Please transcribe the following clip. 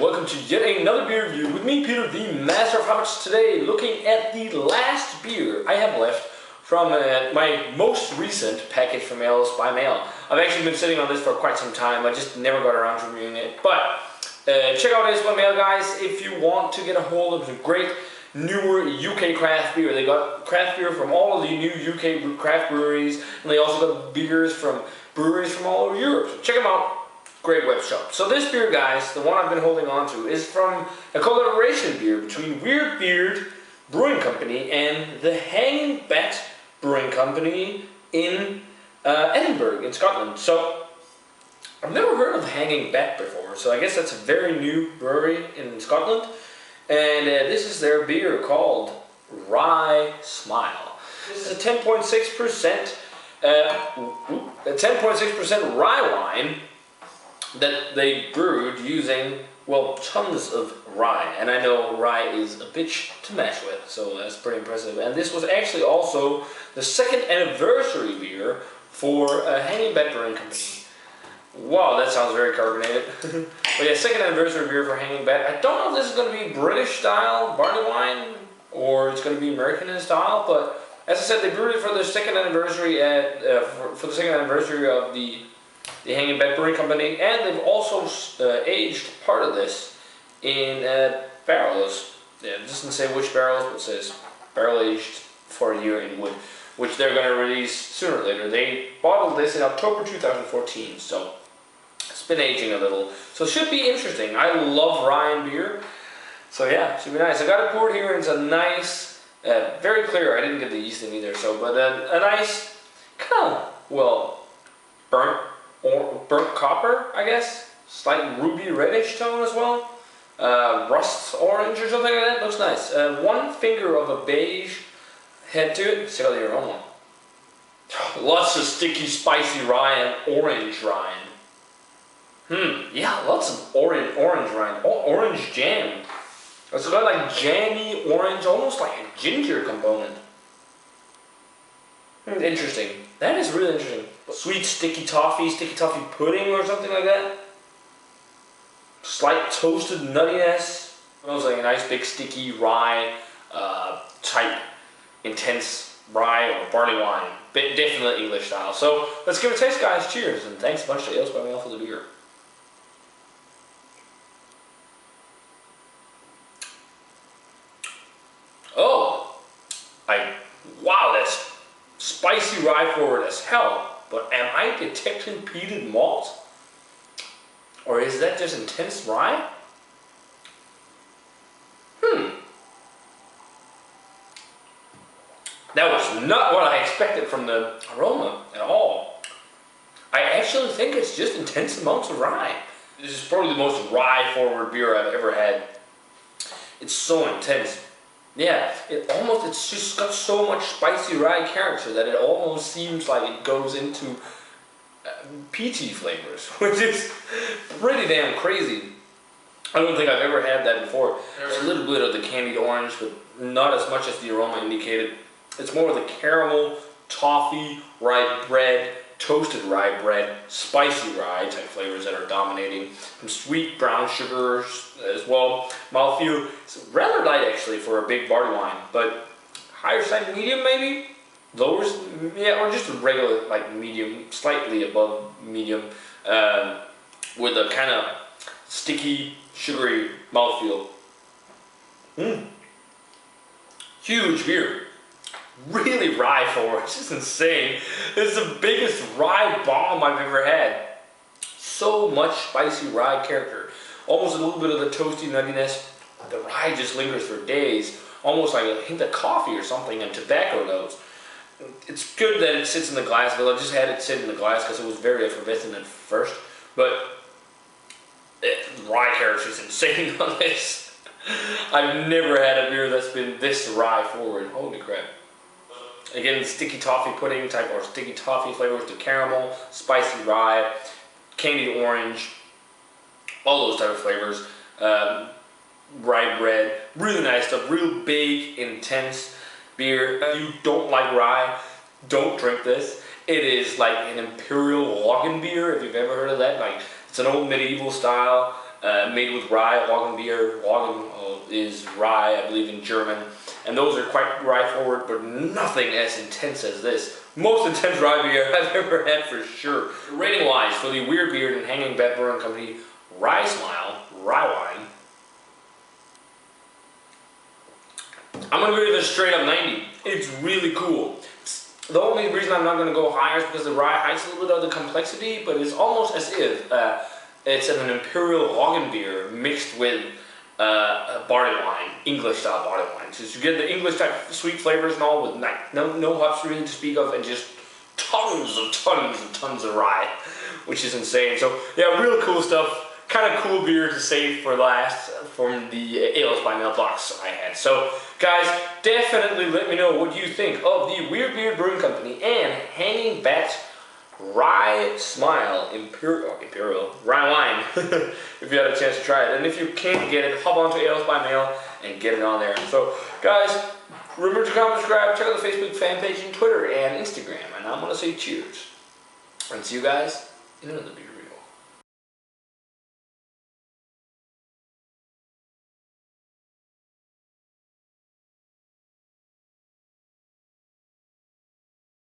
welcome to yet another beer review with me, Peter, the Master of Hoppets. Today, looking at the last beer I have left from my most recent package from Ales by Mail. I've actually been sitting on this for quite some time. I just never got around to reviewing it. But check out Ales by Mail, guys, if you want to get a hold of some great newer UK craft beer. They got craft beer from all of the new UK craft breweries, and they also got beers from breweries from all over Europe. So check them out. Great web shop. So this beer, guys, the one I've been holding on to, is from a collaboration beer between Weird Beard Brewing Company and the Hanging Bat Brewing Company in Edinburgh, in Scotland. So I've never heard of Hanging Bat before, so I guess that's a very new brewery in Scotland. And this is their beer called Rye Smile. This is a 10.6% rye wine that they brewed using, well, tons of rye. And I know rye is a bitch to mash with, so that's pretty impressive. And this was actually also the second anniversary beer for Hanging Bat Brewing Company. Wow, that sounds very carbonated. But yeah, second anniversary beer for Hanging Bat. I don't know if this is going to be British style barley wine or it's going to be American in style, but as I said, they brewed it for the second anniversary for the second anniversary of the Hanging Bat Brewing Company, and they've also aged part of this in barrels. Yeah, it doesn't say which barrels, but it says barrel aged for a year in wood, which they're going to release sooner or later. They bottled this in October 2014, so it's been aging a little. So it should be interesting. I love rye and beer, so yeah, it should be nice. I got it poured here, and it's a nice, very clear. I didn't get the yeast in either, so but a nice kind of, well, burnt copper, I guess. Slight ruby reddish tone as well. Rust orange or something like that. Looks nice. One finger of a beige head to it. See how the aroma. Lots of sticky, spicy rye and orange rind. Yeah, lots of orange rind. Orange jam. It's got like jammy orange, almost like a ginger component. Interesting. That is really interesting. Sweet sticky toffee pudding or something like that. Slight toasted nuttiness. Smells like a nice big sticky rye type intense rye or barley wine. Definitely English style. So let's give it a taste, guys. Cheers, and thanks a bunch to Ales by Mail for the beer. Oh, wow, that's spicy rye forward as hell. But am I detecting peated malt? Or is that just intense rye? That was not what I expected from the aroma at all. I actually think it's just intense amounts of rye. This is probably the most rye forward beer I've ever had. It's so intense. Yeah, it's just got so much spicy rye character that it almost seems like it goes into peachy flavors, which is pretty damn crazy. I don't think I've ever had that before. There's a little bit of the candied orange, but not as much as the aroma indicated. It's more of the caramel, toffee, rye bread, toasted rye bread, spicy rye type flavors that are dominating. Some sweet brown sugars as well. Mouthfeel is rather light actually for a big barley wine, but higher side medium maybe? Lower, yeah, or just a regular like medium, slightly above medium, with a kind of sticky, sugary mouthfeel. Huge beer. Really rye forward, it's just insane. It's the biggest rye bomb I've ever had. So much spicy rye character. Almost a little bit of the toasty nuttiness. The rye just lingers for days. Almost like a hint of coffee or something and tobacco notes. It's good that it sits in the glass, but I just had it sit in the glass because it was very effervescent at first. But rye character is insane on this. I've never had a beer that's been this rye forward. Holy crap. Again, sticky toffee pudding type or sticky toffee flavors to caramel, spicy rye, candied orange, all those type of flavors. Rye bread, really nice stuff, real big, intense beer. If you don't like rye, don't drink this. It is like an imperial lagen beer, if you've ever heard of that. Like, it's an old medieval style made with rye, Lagen beer. Lagen is rye, I believe, in German. And those are quite rye forward, but nothing as intense as this. Most intense rye beer I've ever had for sure. Rating wise, for the Weird Beard and Hanging Bat Brewing Company Rye Smile Rye Wine, I'm gonna give it a straight up 90. It's really cool. The only reason I'm not gonna go higher is because the rye hides a little bit of the complexity, but it's almost as if it's an imperial Lagen beer mixed with a barley wine, English style barley wine. So you get the English type sweet flavors and all with no hops really to speak of, and just tons of rye, which is insane. So yeah, real cool stuff. Kind of cool beer to save for last from the Ales by Mailbox I had. So guys, definitely let me know what you think of the Weird Beard Brewing Company and Hanging Bat Rye Smile Imperial Rye Wine. If you had a chance to try it, and if you can't get it, hop onto Ales by Mail and get it on there. So guys, remember to comment, subscribe, check out the Facebook fan page and Twitter and Instagram. And I'm gonna say cheers, and see you guys in another beer review.